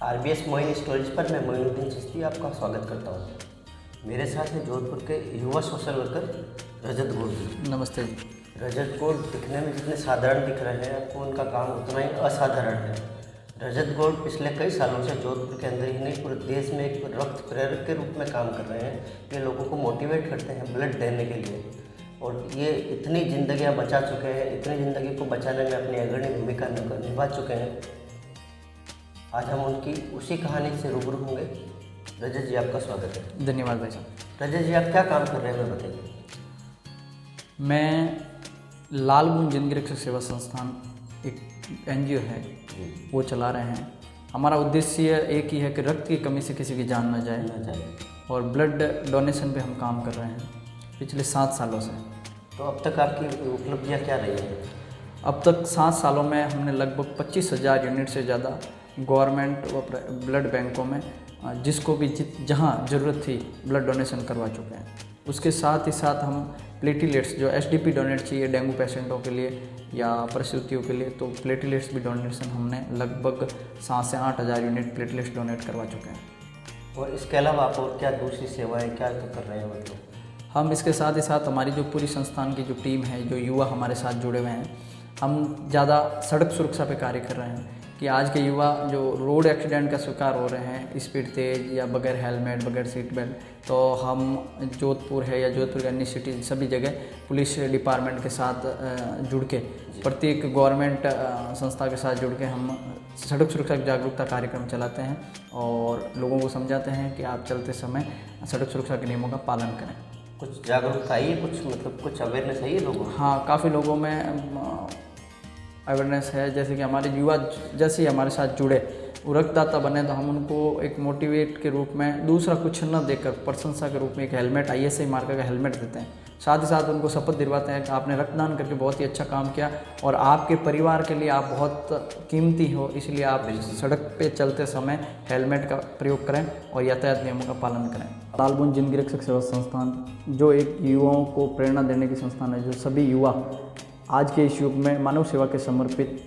RBS Moin stories पर मैं मोइनुद्दीन चिश्ती आपका स्वागत करता हूँ। मेरे साथ हैं जोधपुर के युवा सोशल वर्कर रजत गोल जी। नमस्ते जी। रजत गोल दिखने में जितने साधारण दिख रहे हैं आपको उनका काम उतना ही असाधारण है। रजत गोल पिछले कई सालों से जोधपुर के अंदर ही नहीं पूरे देश में एक रक्त प्रेरक के रूप में काम कर रहे हैं। ये लोगों को मोटिवेट करते हैं ब्लड देने के लिए, और ये इतनी ज़िंदगियाँ बचा चुके हैं, इतनी ज़िंदगी को बचाने में अपनी अग्रणी भूमिका निभा चुके हैं। आज हम उनकी उसी कहानी से रूबरू होंगे। रजत जी, आपका स्वागत है। धन्यवाद भाई साहब। रजत जी, आप क्या काम कर रहे हैं हमें बताइए। मैं लालबूंद जिंदगी रक्षक सेवा संस्थान एक एनजीओ है, वो चला रहे हैं। हमारा उद्देश्य एक ही है कि रक्त की कमी से किसी की जान न जाए, और ब्लड डोनेशन पे हम काम कर रहे हैं पिछले 7 सालों से। तो अब तक आपकी उपलब्धियाँ क्या रही हैं? अब तक 7 सालों में हमने लगभग 25,000 यूनिट से ज़्यादा गवर्नमेंट व ब्लड बैंकों में जिसको भी जहाँ ज़रूरत थी ब्लड डोनेशन करवा चुके हैं। उसके साथ ही साथ हम प्लेटिलेट्स जो एसडीपी डोनेट चाहिए डेंगू पेशेंटों के लिए या प्रसूतियों के लिए, तो प्लेटिलेट्स भी डोनेशन हमने लगभग 7 से 8,000 यूनिट प्लेटिलेट्स डोनेट करवा चुके हैं। और इसके अलावा आप और क्या दूसरी सेवाएँ क्या कर रहे हैं? मतलब हम इसके साथ ही साथ हमारी जो पूरी संस्थान की जो टीम है, जो युवा हमारे साथ जुड़े हुए हैं, हम ज़्यादा सड़क सुरक्षा पे कार्य कर रहे हैं कि आज के युवा जो रोड एक्सीडेंट का शिकार हो रहे हैं स्पीड तेज या बगैर हेलमेट बगैर सीट बेल्ट, तो हम जोधपुर है या जोधपुर के अन्य सिटी सभी जगह पुलिस डिपार्टमेंट के साथ जुड़ के, प्रत्येक गवर्नमेंट संस्था के साथ जुड़ के हम सड़क सुरक्षा जागरूकता कार्यक्रम चलाते हैं और लोगों को समझाते हैं कि आप चलते समय सड़क सुरक्षा के नियमों का पालन करें। कुछ जागरूकता आई है, कुछ अवेयरनेस आई है लोगों में? हाँ, काफ़ी लोगों में अवेयरनेस है। जैसे कि हमारे युवा जैसे ही हमारे साथ जुड़े वो रक्तदाता बने, तो हम उनको एक मोटिवेट के रूप में दूसरा कुछ न देकर प्रशंसा के रूप में एक हेलमेट ISI मार्का का हेलमेट देते हैं। साथ ही साथ उनको शपथ दिलवाते हैं कि आपने रक्तदान करके बहुत ही अच्छा काम किया और आपके परिवार के लिए आप बहुत कीमती हो, इसलिए आप सड़क पे चलते समय हेलमेट का प्रयोग करें और यातायात नियमों का पालन करें। लालबूंद जिंदगी रक्षक सेवा संस्थान जो एक युवाओं को प्रेरणा देने की संस्थान है, जो सभी युवा आज के इस युग में मानव सेवा के समर्पित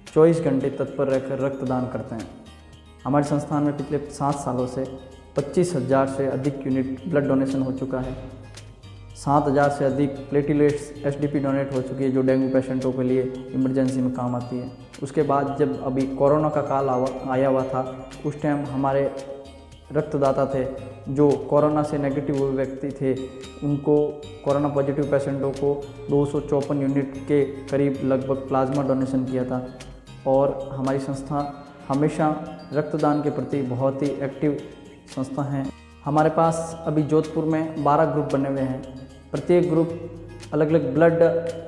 24 घंटे तत्पर रहकर रक्तदान करते हैं। हमारे संस्थान में पिछले 7 सालों से 25,000 से अधिक यूनिट ब्लड डोनेशन हो चुका है। 7,000 से अधिक प्लेटिलेट्स एसडीपी डोनेट हो चुकी है, जो डेंगू पेशेंटों के लिए इमरजेंसी में काम आती है। उसके बाद जब अभी कोरोना का काल आया हुआ था, उस टाइम हमारे रक्तदाता थे जो कोरोना से नेगेटिव हुए व्यक्ति थे, उनको कोरोना पॉजिटिव पेशेंटों को 254 यूनिट के करीब लगभग प्लाज्मा डोनेशन किया था। और हमारी संस्था हमेशा रक्तदान के प्रति बहुत ही एक्टिव संस्था है। हमारे पास अभी जोधपुर में 12 ग्रुप बने हुए हैं। प्रत्येक ग्रुप अलग अलग ब्लड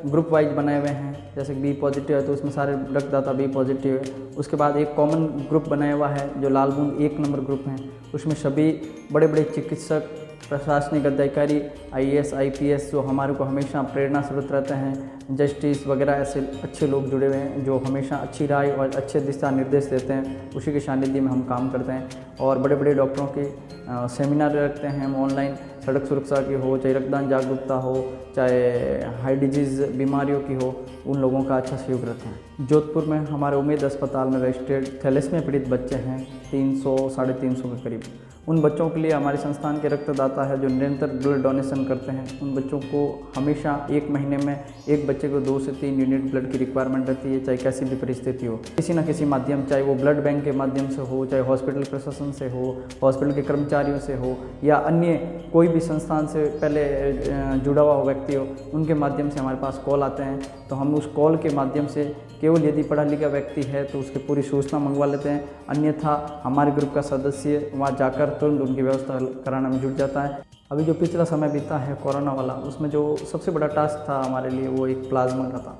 ग्रुप वाइज बनाए हुए हैं। जैसे कि बी पॉजिटिव है तो उसमें सारे रक्तदाता बी पॉजिटिव है। उसके बाद एक कॉमन ग्रुप बनाया हुआ है जो लालबूंद 1 नंबर ग्रुप है। उसमें सभी बड़े बड़े चिकित्सक, प्रशासनिक अधिकारी, IAS IPS जो हमारे को हमेशा प्रेरणा स्रोत रहते हैं, जस्टिस वगैरह ऐसे अच्छे लोग जुड़े हुए हैं जो हमेशा अच्छी राय और अच्छे दिशा निर्देश देते हैं। उसी के सानिध्य में हम काम करते हैं और बड़े बड़े डॉक्टरों के सेमिनार रखते हैं हम ऑनलाइन, सड़क सुरक्षा की हो, चाहे रक्तदान जागरूकता हो, चाहे हाई डिजीज़ बीमारियों की हो, उन लोगों का अच्छा सहयोग रहता है। जोधपुर में हमारे उम्मीद अस्पताल में रजिस्टर्ड थैलेसीमिया पीड़ित बच्चे हैं 300-350 के करीब। उन बच्चों के लिए हमारे संस्थान के रक्तदाता है जो निरंतर ब्लड डोनेशन करते हैं। उन बच्चों को हमेशा 1 महीने में एक बच्चे को 2 से 3 यूनिट ब्लड की रिक्वायरमेंट रहती है, चाहे कैसी भी परिस्थिति हो। किसी न किसी माध्यम, चाहे वो ब्लड बैंक के माध्यम से हो, चाहे हॉस्पिटल प्रशासन से हो, हॉस्पिटल के कर्मचारियों से हो, या अन्य कोई भी संस्थान से पहले जुड़ा हुआ व्यक्ति हो, उनके माध्यम से हमारे पास कॉल आते हैं। तो हम उस कॉल के माध्यम से केवल यदि पढ़ा लिखा व्यक्ति है तो उसकी पूरी सूचना मंगवा लेते हैं, अन्यथा हमारे ग्रुप का सदस्य वहाँ जाकर तुरंत उनकी व्यवस्था कराने में जुट जाता है। अभी जो पिछला समय बीता है कोरोना वाला, उसमें जो सबसे बड़ा टास्क था हमारे लिए वो एक प्लाज्मा का था।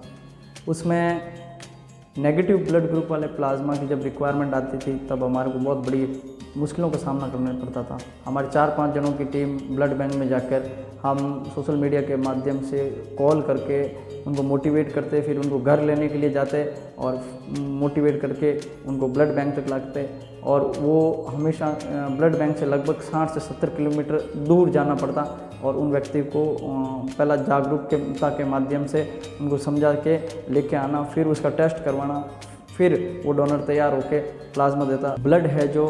उसमें नेगेटिव ब्लड ग्रुप वाले प्लाज्मा की जब रिक्वायरमेंट आती थी तब हमारे को बहुत बड़ी मुश्किलों का सामना करना पड़ता था। हमारे 4-5 जनों की टीम ब्लड बैंक में जाकर हम सोशल मीडिया के माध्यम से कॉल करके उनको मोटिवेट करते, फिर उनको घर लेने के लिए जाते और मोटिवेट करके उनको ब्लड बैंक तक लाते। और वो हमेशा ब्लड बैंक से लगभग 60 से 70 किलोमीटर दूर जाना पड़ता और उन व्यक्ति को पहला जागरूकता के माध्यम से उनको समझा के लेके आना, फिर उसका टेस्ट करवाना, फिर वो डोनर तैयार होकर प्लाज्मा देता। ब्लड है जो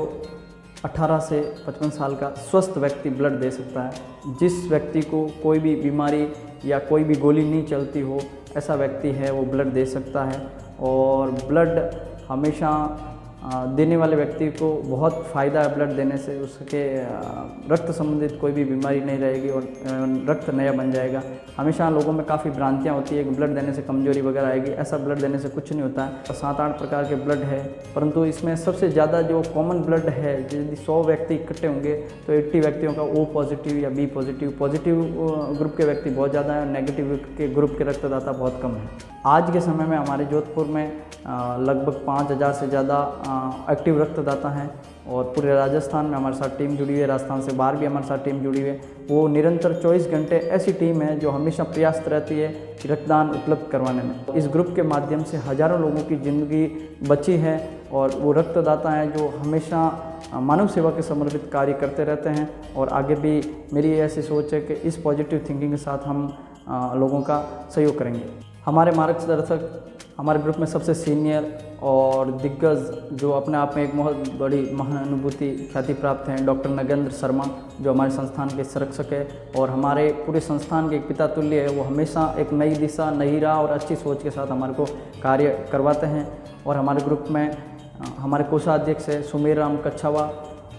18 से 55 साल का स्वस्थ व्यक्ति ब्लड दे सकता है। जिस व्यक्ति को कोई भी बीमारी या कोई भी गोली नहीं चलती हो, ऐसा व्यक्ति है वो ब्लड दे सकता है। और ब्लड हमेशा देने वाले व्यक्ति को बहुत फ़ायदा है ब्लड देने से, उसके रक्त संबंधित कोई भी बीमारी नहीं रहेगी और रक्त नया बन जाएगा। हमेशा लोगों में काफ़ी भ्रांतियाँ होती है कि ब्लड देने से कमजोरी वगैरह आएगी, ऐसा ब्लड देने से कुछ नहीं होता है। 7-8 प्रकार के ब्लड है, परंतु इसमें सबसे ज़्यादा जो कॉमन ब्लड है, यदि 100 व्यक्ति इकट्ठे होंगे तो 80 व्यक्तियों का O पॉजिटिव या B पॉजिटिव, पॉजिटिव ग्रुप के व्यक्ति बहुत ज़्यादा हैं और नेगेटिव के ग्रुप के रक्तदाता बहुत कम हैं। आज के समय में हमारे जोधपुर में लगभग 5000 से ज़्यादा एक्टिव रक्तदाता हैं और पूरे राजस्थान में हमारे साथ टीम जुड़ी हुई है, राजस्थान से बाहर भी हमारे साथ टीम जुड़ी हुई है। वो निरंतर 24 घंटे ऐसी टीम है जो हमेशा प्रयास रहती है कि रक्तदान उपलब्ध करवाने में। इस ग्रुप के माध्यम से हज़ारों लोगों की ज़िंदगी बची है और वो रक्तदाता हैं जो हमेशा मानव सेवा के समर्पित कार्य करते रहते हैं। और आगे भी मेरी ऐसी सोच है कि इस पॉजिटिव थिंकिंग के साथ हम लोगों का सहयोग करेंगे। हमारे मार्गदर्शक हमारे ग्रुप में सबसे सीनियर और दिग्गज जो अपने आप में एक बहुत बड़ी महानुभूति ख्याति प्राप्त हैं, डॉक्टर नगेंद्र शर्मा, जो हमारे संस्थान के संरक्षक है और हमारे पूरे संस्थान के एक पिता तुल्य है। वो हमेशा एक नई दिशा, नई राह और अच्छी सोच के साथ हमारे को कार्य करवाते हैं। और हमारे ग्रुप में हमारे कोषाध्यक्ष है सुमेर राम कच्छावा,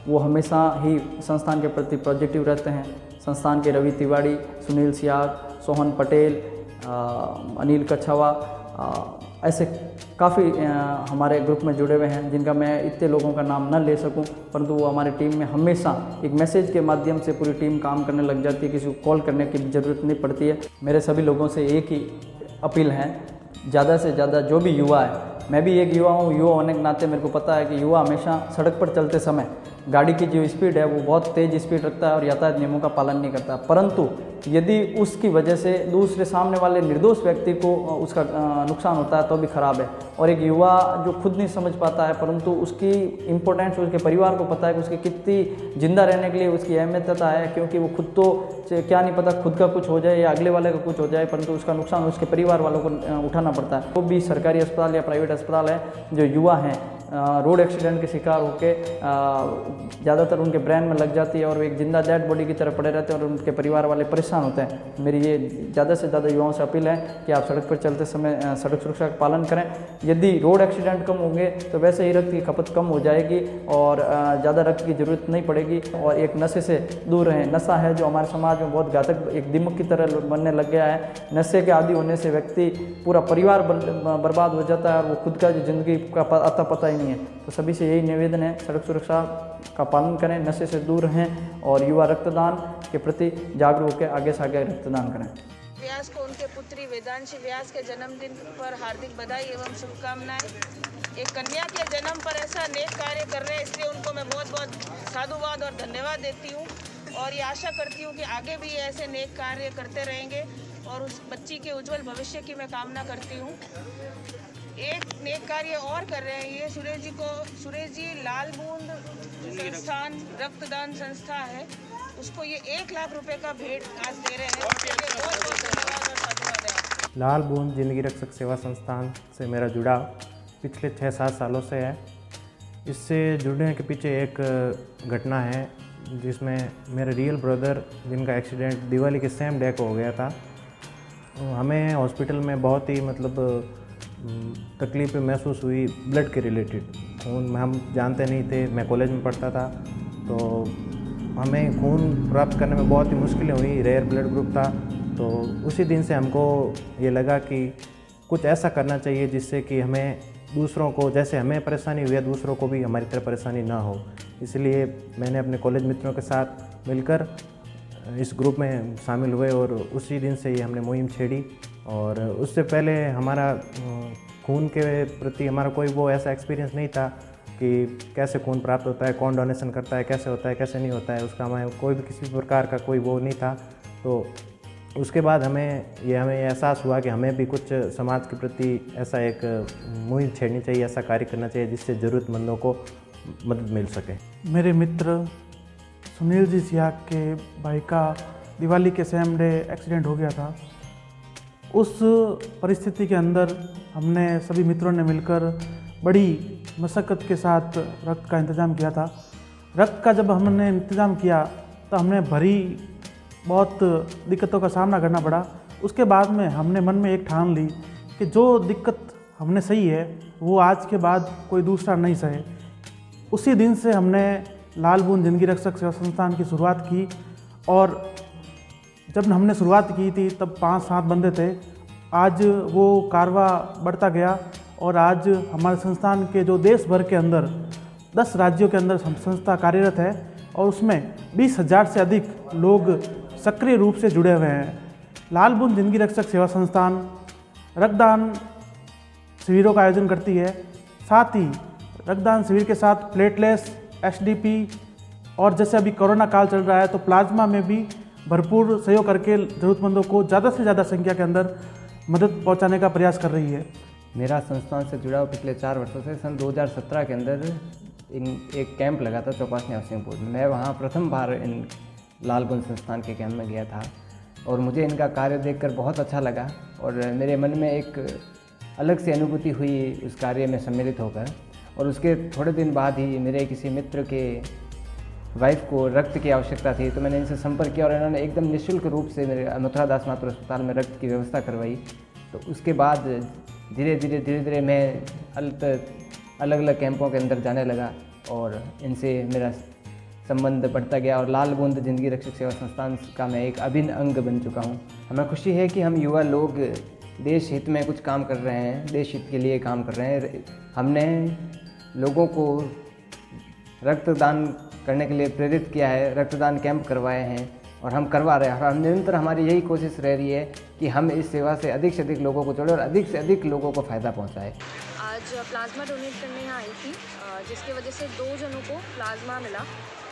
वो हमेशा ही संस्थान के प्रति पॉजिटिव रहते हैं। संस्थान के रवि तिवारी, सुनील सियाग, सोहन पटेल, अनिल कच्छावा, ऐसे काफ़ी हमारे ग्रुप में जुड़े हुए हैं जिनका मैं इतने लोगों का नाम न ले सकूं, परंतु वो हमारी टीम में हमेशा एक मैसेज के माध्यम से पूरी टीम काम करने लग जाती है, किसी को कॉल करने की ज़रूरत नहीं पड़ती है। मेरे सभी लोगों से एक ही अपील है, ज़्यादा से ज़्यादा जो भी युवा है, मैं भी एक युवा हूँ, युवा होने के नाते मेरे को पता है कि युवा हमेशा सड़क पर चलते समय गाड़ी की जो स्पीड है वो बहुत तेज़ स्पीड रखता है और यातायात नियमों का पालन नहीं करता, परंतु यदि उसकी वजह से दूसरे सामने वाले निर्दोष व्यक्ति को उसका नुकसान होता है तो भी खराब है। और एक युवा जो खुद नहीं समझ पाता है परंतु उसकी इम्पोर्टेंस उसके परिवार को पता है कि उसकी कितनी जिंदा रहने के लिए उसकी अहमियत है, क्योंकि वो खुद तो क्या नहीं पता खुद का कुछ हो जाए या अगले वाले का कुछ हो जाए, परंतु उसका नुकसान उसके परिवार वालों को उठाना पड़ता है। वो भी सरकारी अस्पताल या प्राइवेट अस्पताल है, जो युवा हैं रोड एक्सीडेंट के शिकार होकर ज़्यादातर उनके ब्रेन में लग जाती है और वो एक जिंदा डेड बॉडी की तरह पड़े रहते हैं और उनके परिवार वाले परेशान होते हैं। मेरी ये ज़्यादा से ज़्यादा युवाओं से अपील है कि आप सड़क पर चलते समय सड़क सुरक्षा का पालन करें। यदि रोड एक्सीडेंट कम होंगे तो वैसे ही रक्त की खपत कम हो जाएगी और ज़्यादा रक्त की ज़रूरत नहीं पड़ेगी। और एक नशे से दूर रहें। नशा है जो हमारे समाज में बहुत घातक एक दिमक की तरह बनने लग गया है। नशे के आदी होने से व्यक्ति पूरा परिवार बर्बाद हो जाता है और वो खुद का जो ज़िंदगी का अता पता ही नहीं है। तो सभी से यही निवेदन है, सड़क सुरक्षा का पालन करें, नशे से दूर रहें और युवा रक्तदान के प्रति जागरूक होकर आगे से आगे रक्तदान करें। व्यास को उनके पुत्री वेदांशी व्यास के जन्मदिन पर हार्दिक बधाई एवं शुभकामनाएं। एक कन्या के जन्म पर ऐसा नेक कार्य कर रहे हैं, इसलिए उनको मैं बहुत बहुत साधुवाद और धन्यवाद देती हूँ और ये आशा करती हूँ कि आगे भी ऐसे नेक कार्य करते रहेंगे और उस बच्ची के उज्जवल भविष्य की मैं कामना करती हूँ। एक नेक कार्य और कर रहे हैं ये सुरेश जी लाल बूंद संस्थान रक्तदान संस्था है, उसको ये 1 लाख रुपए का भेंट आज दे रहे हैं। बहुत बहुत धन्यवाद और साधुवाद है। लाल बूंद जिंदगी रक्षक सेवा संस्थान से मेरा जुड़ाव पिछले 6-7 सालों से है। इससे जुड़ने के पीछे एक घटना है जिसमें मेरे रियल ब्रदर जिनका एक्सीडेंट दिवाली के सेम डे को हो गया था। हमें हॉस्पिटल में बहुत ही तकलीफ़ महसूस हुई ब्लड के रिलेटेड। खून हम जानते नहीं थे, मैं कॉलेज में पढ़ता था तो हमें खून प्राप्त करने में बहुत ही मुश्किलें हुई, रेयर ब्लड ग्रुप था। तो उसी दिन से हमको ये लगा कि कुछ ऐसा करना चाहिए जिससे कि हमें दूसरों को, जैसे हमें परेशानी हुई है, दूसरों को भी हमारी तरह परेशानी ना हो। इसलिए मैंने अपने कॉलेज मित्रों के साथ मिलकर इस ग्रुप में शामिल हुए और उसी दिन से ये हमने मुहिम छेड़ी। और उससे पहले हमारा खून के प्रति हमारा कोई वो ऐसा एक्सपीरियंस नहीं था कि कैसे खून प्राप्त होता है, कौन डोनेशन करता है, कैसे होता है, कैसे नहीं होता है, उसका हमें कोई भी किसी प्रकार का कोई वो नहीं था। तो उसके बाद हमें एहसास हुआ कि हमें भी कुछ समाज के प्रति ऐसा एक मुहिम छेड़नी चाहिए, ऐसा कार्य करना चाहिए जिससे ज़रूरतमंदों को मदद मिल सके। मेरे मित्र सुनील जी सियाग के भाई का दिवाली के सेम डे एक्सीडेंट हो गया था। उस परिस्थिति के अंदर हमने सभी मित्रों ने मिलकर बड़ी मशक्क़त के साथ रक्त का इंतज़ाम किया था। रक्त का जब हमने इंतज़ाम किया तो हमने बहुत दिक्कतों का सामना करना पड़ा। उसके बाद में हमने मन में एक ठान ली कि जो दिक्कत हमने सही है वो आज के बाद कोई दूसरा नहीं सहे। उसी दिन से हमने लाल बूंद जिंदगी रक्षक सेवा संस्थान की शुरुआत की और जब हमने शुरुआत की थी तब 5-7 बंदे थे। आज वो कारवा बढ़ता गया और आज हमारे संस्थान के जो देश भर के अंदर 10 राज्यों के अंदर संस्था कार्यरत है और उसमें 20,000 से अधिक लोग सक्रिय रूप से जुड़े हुए हैं। लाल बूंद जिंदगी रक्षक सेवा संस्थान रक्तदान शिविरों का आयोजन करती है। साथ ही रक्तदान शिविर के साथ प्लेटलेट्स, एसडीपी और जैसे अभी कोरोना काल चल रहा है तो प्लाज्मा में भी भरपूर सहयोग करके ज़रूरतमंदों को ज़्यादा से ज़्यादा संख्या के अंदर मदद पहुंचाने का प्रयास कर रही है। मेरा संस्थान से जुड़ा हुआ पिछले 4 वर्षों से सन 2017 के अंदर एक कैंप लगा था चौपासी नरसिंहपुर में। मैं वहाँ प्रथम बार इन लाल बूंद संस्थान के कैंप में गया था और मुझे इनका कार्य देखकर बहुत अच्छा लगा और मेरे मन में एक अलग सी अनुभूति हुई उस कार्य में सम्मिलित होकर। और उसके थोड़े दिन बाद ही मेरे किसी मित्र के वाइफ को रक्त की आवश्यकता थी तो मैंने इनसे संपर्क किया और इन्होंने एकदम निःशुल्क रूप से मेरे मथुरा दास मातृ अस्पताल में रक्त की व्यवस्था करवाई। तो उसके बाद धीरे धीरे मैं अलग अलग कैंपों के अंदर जाने लगा और इनसे मेरा संबंध बढ़ता गया और लाल बूंद जिंदगी रक्षक सेवा संस्थान का मैं एक अभिन्न अंग बन चुका हूँ। हमें खुशी है कि हम युवा लोग देश हित में कुछ काम कर रहे हैं, देश हित के लिए काम कर रहे हैं। हमने लोगों को रक्तदान करने के लिए प्रेरित किया है, रक्तदान कैंप करवाए हैं और हम करवा रहे हैं और हम निरंतर हमारी यही कोशिश रह रही है कि हम इस सेवा से अधिक लोगों को जोड़ें और अधिक से अधिक लोगों को फ़ायदा पहुंचाएं। आज प्लाज्मा डोनेट करने यहाँ आई थी जिसकी वजह से 2 जनों को प्लाज्मा मिला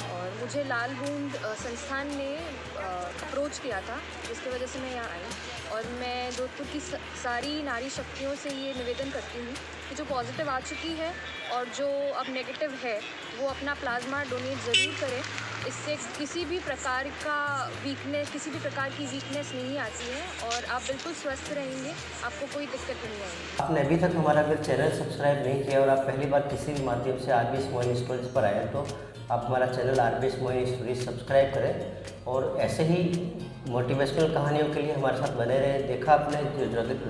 और मुझे लाल बूंद संस्थान ने अप्रोच किया था जिसकी वजह से मैं यहाँ आई और मैं जोधपुर की सारी नारी शक्तियों से ये निवेदन करती हूँ कि जो पॉजिटिव आ चुकी है और जो अब नेगेटिव है वो अपना प्लाज्मा डोनेट ज़रूर करें। इससे किसी भी प्रकार की वीकनेस नहीं आती है और आप बिल्कुल स्वस्थ रहेंगे, आपको कोई दिक्कत नहीं आएगी। आपने अभी तक हमारा अगर चैनल सब्सक्राइब नहीं किया और आप पहली बार किसी भी माध्यम से आरबीएस मोइन स्टोरीज पर आए तो आप हमारा channel RBS Moin stories subscribe करें और ऐसे ही मोटिवेशनल कहानियों के लिए हमारे साथ बने रहें। देखा आपने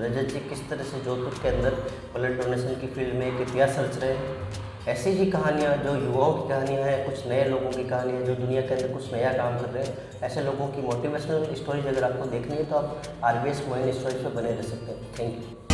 रजत जी किस तरह से जोधपुर के अंदर ब्लड डोनेशन की फील्ड में एक इतिहास रच रहे हैं। ऐसी ही कहानियाँ जो युवाओं की कहानियाँ हैं, कुछ नए लोगों की कहानियाँ जो दुनिया के अंदर कुछ नया काम कर रहे हैं, ऐसे लोगों की मोटिवेशनल स्टोरीज अगर आपको देखनी है तो आप आरबीएस मोइन स्टोरीज पर बने रह सकते हैं। Thank you.